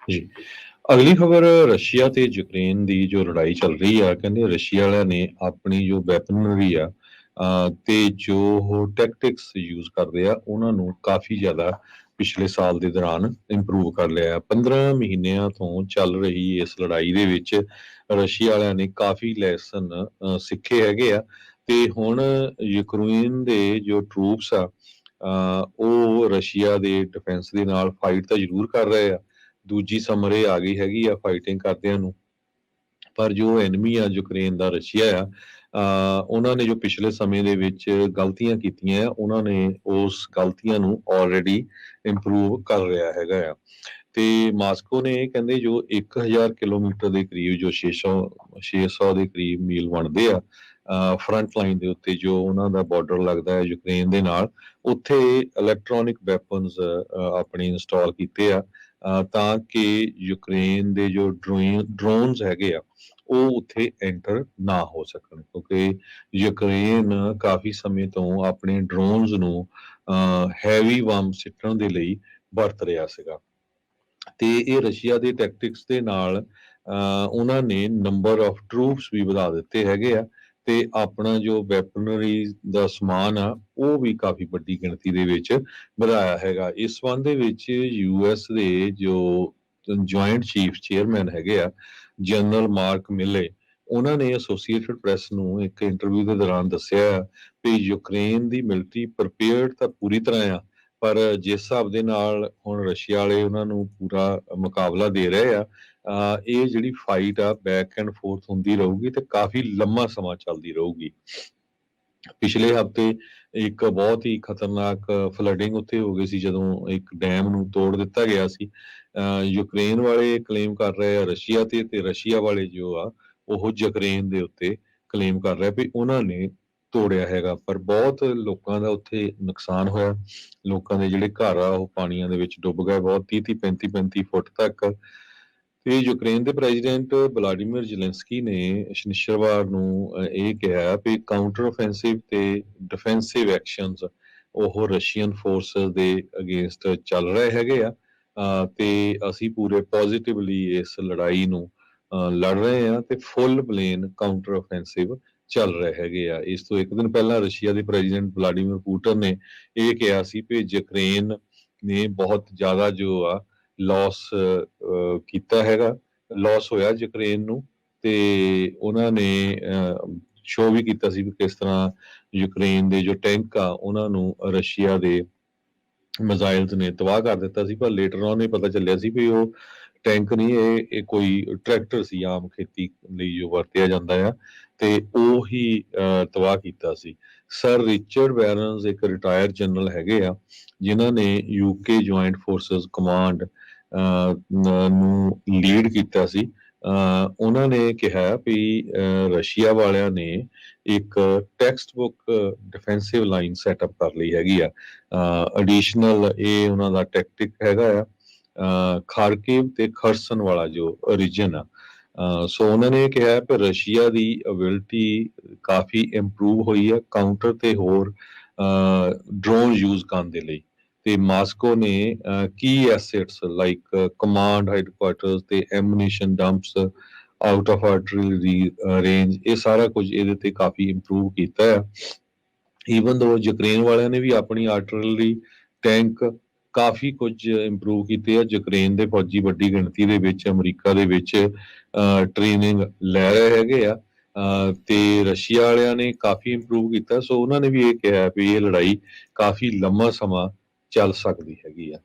ਜੀ। ਅਗਲੀ ਖਬਰ ਰਸ਼ੀਆ ਤੇ ਯੂਕਰੇਨ ਦੀ ਜੋ ਲੜਾਈ ਚੱਲ ਰਹੀ ਆ, ਕਹਿੰਦੇ ਰਸ਼ੀਆ ਵਾਲਿਆਂ ਨੇ ਆਪਣੀ ਜੋ ਵੈਪਨਰੀ ਆ ਤੇ ਜੋ ਉਹ ਟੈਕਟਿਕਸ ਯੂਜ਼ ਕਰਦੇ ਆ, ਉਹਨਾਂ ਨੂੰ ਕਾਫੀ ਜ਼ਿਆਦਾ ਪਿਛਲੇ ਸਾਲ ਦੇ ਦੌਰਾਨ ਇੰਪਰੂਵ ਕਰ ਲਿਆ। 15 ਮਹੀਨਿਆਂ ਤੋਂ ਚੱਲ ਰਹੀ ਇਸ ਲੜਾਈ ਦੇ ਵਿੱਚ ਰਸ਼ੀਆ ਵਾਲਿਆਂ ਨੇ ਕਾਫੀ ਲੈਸਨ ਸਿੱਖੇ ਹੈਗੇ ਆ ਤੇ ਹੁਣ ਯੂਕਰੇਨ ਦੇ ਜੋ ਟਰੂਪਸ ਆ ਉਹ ਰਸ਼ੀਆ ਦੇ ਡਿਫੈਂਸ ਦੇ ਨਾਲ ਫਾਈਟ ਤਾਂ ਜ਼ਰੂਰ ਕਰ ਰਹੇ ਆ। ਦੂਜੀ ਸਮਰੇ ਆ ਗਈ ਹੈਗੀ ਆ ਫਾਈਟਿੰਗ ਕਰਦਿਆਂ ਨੂੰ, ਪਰ ਜੋ ਐਨਮੀ ਆ ਯੂਕਰੇਨ ਦਾ ਰਸ਼ੀਆ ਆ, ਉਹਨਾਂ ਨੇ ਜੋ ਪਿਛਲੇ ਸਮੇਂ ਦੇ ਵਿੱਚ ਗਲਤੀਆਂ ਕੀਤੀਆਂ ਆ, ਉਹਨਾਂ ਨੇ ਉਸ ਗਲਤੀਆਂ ਨੂੰ ਆਲਰੇਡੀ ਇੰਪਰੂਵ ਕਰ ਰਿਹਾ ਹੈਗਾ ਆ। ਤੇ ਮਾਸਕੋ ਨੇ ਕਹਿੰਦੇ ਜੋ 1000 ਕਿਲੋਮੀਟਰ ਦੇ ਕਰੀਬ ਜੋ 600 ਦੇ ਕਰੀਬ ਮੀਲ ਬਣਦੇ ਆ ਫਰੰਟ ਲਾਈਨ ਦੇ ਉੱਤੇ, ਜੋ ਉਹਨਾਂ ਦਾ ਬਾਰਡਰ ਲੱਗਦਾ ਹੈ ਯੂਕਰੇਨ ਦੇ ਨਾਲ, ਉੱਥੇ ਇਲੈਕਟ੍ਰੋਨਿਕ ਵੈਪਨਸ ਆਪਣੇ ਇੰਸਟਾਲ ਕੀਤੇ ਆ ਤਾਂ ਕਿ ਯੂਕਰੇਨ ਦੇ ਜੋ ਡਰੋਨਸ ਹੈਗੇ ਆ ਉਹ ਉੱਥੇ ਐਂਟਰ ਨਾ ਹੋ ਸਕਣ, ਕਿਉਂਕਿ ਯੂਕਰੇਨ ਕਾਫੀ ਸਮੇਂ ਤੋਂ ਆਪਣੇ ਡਰੋਨਸ ਨੂੰ ਹੈਵੀ ਬੰਬ ਸਿੱਟਣ ਦੇ ਲਈ ਵਰਤ ਰਿਹਾ ਸੀਗਾ। ਤੇ ਇਹ ਰਸ਼ੀਆ ਦੇ ਟੈਕਟਿਕਸ ਦੇ ਨਾਲ ਉਹਨਾਂ ਨੇ ਨੰਬਰ ਆਫ ਟਰੂਪਸ ਵੀ ਵਧਾ ਦਿੱਤੇ ਹੈਗੇ ਆ ਤੇ ਆਪਣਾ ਜੋ ਵੈਪਨਰੀ ਦਾ ਸਮਾਨ ਆ ਉਹ ਵੀ ਕਾਫੀ ਵੱਡੀ ਗਿਣਤੀ ਦੇ ਵਿੱਚ ਵਧਾਇਆ ਹੈਗਾ। ਇਸ ਸੰਬੰਧ ਦੇ ਵਿੱਚ ਯੂਐਸ ਦੇ ਜੋ ਜੁਆਇੰਟ ਚੀਫ ਚੇਅਰਮੈਨ ਹੈਗੇ ਆ ਜਨਰਲ ਮਾਰਕ ਮਿਲੇ, ਉਹਨਾਂ ਨੇ ਐਸੋਸੀਏਟਡ ਪ੍ਰੈਸ ਨੂੰ ਇੱਕ ਇੰਟਰਵਿਊ ਦੇ ਦੌਰਾਨ ਦੱਸਿਆ ਕਿ ਯੂਕਰੇਨ ਦੀ ਮਿਲਟਰੀ ਪ੍ਰੀਪੇਅਰਡ ਤਾਂ ਪੂਰੀ ਤਰ੍ਹਾਂ ਆ, ਪਰ ਜਿਸ ਹਿਸਾਬ ਦੇ ਨਾਲ ਹੁਣ ਰਸ਼ੀਆ ਵਾਲੇ ਉਹਨਾਂ ਨੂੰ ਪੂਰਾ ਮੁਕਾਬਲਾ ਦੇ ਰਹੇ ਆ, ਇਹ ਜਿਹੜੀ ਫਾਈਟ ਆ ਬੈਕ ਐਂਡ ਫੋਰਥ ਹੁੰਦੀ ਰਹੂਗੀ ਤੇ ਕਾਫੀ ਲੰਮਾ ਸਮਾਂ ਚੱਲਦੀ ਰਹੂਗੀ। ਪਿਛਲੇ ਹਫਤੇ ਇੱਕ ਬਹੁਤ ਹੀ ਖਤਰਨਾਕ ਫਲੱਡਿੰਗ ਉੱਥੇ ਹੋ ਗਈ ਸੀ ਜਦੋਂ ਇੱਕ ਡੈਮ ਨੂੰ ਤੋੜ ਦਿੱਤਾ ਗਿਆ ਸੀ। ਯੂਕਰੇਨ ਵਾਲੇ ਕਲੇਮ ਕਰ ਰਹੇ ਆ ਰਸ਼ੀਆ ਤੇ ਰਸ਼ੀਆ ਵਾਲੇ ਜੋ ਆ ਉਹ ਯੂਕਰੇਨ ਦੇ ਉੱਤੇ ਕਲੇਮ ਕਰ ਰਿਹਾ ਵੀ ਉਹਨਾਂ ਨੇ ਤੋੜਿਆ ਹੈਗਾ, ਪਰ ਬਹੁਤ ਲੋਕਾਂ ਦਾ ਉੱਥੇ ਨੁਕਸਾਨ ਹੋਇਆ। ਲੋਕਾਂ ਦੇ ਜਿਹੜੇ ਘਰ ਆ ਉਹ ਪਾਣੀਆਂ ਦੇ ਵਿੱਚ ਡੁੱਬ ਗਏ, ਬਹੁਤ 30 35 ਫੁੱਟ ਤੱਕ। ਤੇ ਯੂਕਰੇਨ ਦੇ ਪ੍ਰੈਜ਼ੀਡੈਂਟ ਵਲਾਡੀਮੀਰ ਜ਼ੈਲੈਂਸਕੀ ਨੇ ਸ਼ਨੀਚਰਵਾਰ ਨੂੰ ਇਹ ਕਿਹਾ ਕਿ ਕਾਊਂਟਰ ਆਫੈਂਸਿਵ ਤੇ ਡਿਫੈਂਸਿਵ ਐਕਸ਼ਨਸ ਉਹ ਰਸ਼ੀਅਨ ਫੋਰਸਸ ਦੇ ਅਗੇਂਸਟ ਚੱਲ ਰਹੇ ਹੈਗੇ ਆ ਤੇ ਅਸੀਂ ਪੂਰੇ ਪੋਜ਼ਿਟਿਵਲੀ ਇਸ ਲੜਾਈ ਨੂੰ ਲੜ ਰਹੇ ਆ ਤੇ ਫੁੱਲ ਬਲੇਨ ਕਾਊਂਟਰ ਆਫੈਂਸਿਵ ਚੱਲ ਰਹੇ ਹੈਗੇ ਆ। ਇਸ ਤੋਂ ਇੱਕ ਦਿਨ ਪਹਿਲਾਂ ਰਸ਼ੀਆ ਦੇ ਪ੍ਰੈਜ਼ੀਡੈਂਟ ਵਲਾਡੀਮੀਰ ਪੁਟਿਨ ਨੇ ਇਹ ਕਿਹਾ ਸੀ ਕਿ ਯੂਕਰੇਨ ਨੇ ਬਹੁਤ ਜ਼ਿਆਦਾ ਜੋ ਆ ਲਾਸ ਕੀਤਾ ਹੈਗਾ, ਲਾਸ ਹੋਇਆ ਯੂਕਰੇਨ ਨੂੰ, ਤੇ ਉਹਨਾਂ ਨੇ ਸ਼ੋਅ ਵੀ ਕੀਤਾ ਸੀ ਵੀ ਕਿਸ ਤਰ੍ਹਾਂ ਯੂਕਰੇਨ ਦੇ ਜੋ ਟੈਂਕ ਆ ਉਹਨਾਂ ਨੂੰ ਰਸ਼ੀਆ ਦੇ ਮਿਜ਼ਾਈਲਸ ਨੇ ਤਬਾਹ ਕਰ ਦਿੱਤਾ ਸੀ, ਪਰ ਲੇਟਰ ਔਨ ਇਹ ਪਤਾ ਚੱਲਿਆ ਸੀ ਵੀ ਉਹ ਟੈਂਕ ਨਹੀਂ, ਇਹ ਕੋਈ ਟਰੈਕਟਰ ਸੀ ਆਮ ਖੇਤੀ ਲਈ ਜੋ ਵਰਤਿਆ ਜਾਂਦਾ ਆ ਤੇ ਉਹ ਹੀ ਤਬਾਹ ਕੀਤਾ ਸੀ। ਸਰ ਰਿਚਰਡ ਬੈਰਨਸ ਇੱਕ ਰਿਟਾਇਰ ਜਨਰਲ ਹੈਗੇ ਆ ਜਿਨ੍ਹਾਂ ਨੇ ਯੂਕੇ ਜੁਆਇੰਟ ਫੋਰਸਸ ਕਮਾਂਡ ਨੂੰ ਲੀਡ ਕੀਤਾ ਸੀ। ਉਹਨਾਂ ਨੇ ਕਿਹਾ ਵੀ ਰਸ਼ੀਆ ਵਾਲਿਆਂ ਨੇ ਇੱਕ text book defensive line setup ਕਰ ਲਈ ਹੈਗੀ ਆ। ਐਡੀਸ਼ਨਲ ਇਹ ਉਹਨਾਂ ਦਾ ਟੈਕਟਿਕ ਹੈਗਾ ਆ ਖਾਰਕਿਵ ਤੇ ਖਰਸਨ ਵਾਲਾ ਜੋ ਰੀਜਨ ਆ। ਸੋ ਉਹਨਾਂ ਨੇ ਕਿਹਾ ਕਿ ਰਸ਼ੀਆ ਦੀ ਅਬਿਲਿਟੀ ਕਾਫੀ ਇੰਪਰੂਵ ਹੋਈ ਹੈ ਕਾਊਂਟਰ ਤੇ ਹੋਰ ਡਰੋਨ ਯੂਜ਼ ਕਰਨ ਦੇ ਲਈ, ਤੇ ਮਾਸਕੋ ਨੇ ਕੀ ਐਸੈਟਸ ਲਾਈਕ ਕਮਾਂਡ ਹੈਡਕੁਆਟਰਸ ਤੇ ammunition ਡੰਪਸ out of artillery range, ਇਹ ਸਾਰਾ ਕੁਝ ਇਹਦੇ ਤੇ ਕਾਫੀ ਇੰਪਰੂਵ ਕੀਤਾ ਹੈ। ਈਵਨ ਦੋ ਯੂਕਰੇਨ ਵਾਲਿਆਂ ਨੇ ਵੀ ਆਪਣੀ ਆਰਟਿਲਰੀ ਟੈਂਕ ਕਾਫੀ ਕੁਝ ਇੰਪਰੂਵ ਕੀਤੇ ਆ। ਯੂਕਰੇਨ ਦੇ ਫੌਜੀ ਵੱਡੀ ਗਿਣਤੀ ਦੇ ਵਿੱਚ ਅਮਰੀਕਾ ਦੇ ਵਿੱਚ ਟ੍ਰੇਨਿੰਗ ਲੈ ਰਹੇ ਹੈਗੇ ਆ ਤੇ ਰਸ਼ੀਆ ਵਾਲਿਆਂ ਨੇ ਕਾਫੀ ਇੰਪਰੂਵ ਕੀਤਾ। ਸੋ ਉਹਨਾਂ ਨੇ ਵੀ ਇਹ ਕਿਹਾ ਵੀ ਇਹ ਲੜਾਈ ਕਾਫੀ ਲੰਮਾ ਸਮਾਂ ਚੱਲ ਸਕਦੀ ਹੈਗੀ ਆ।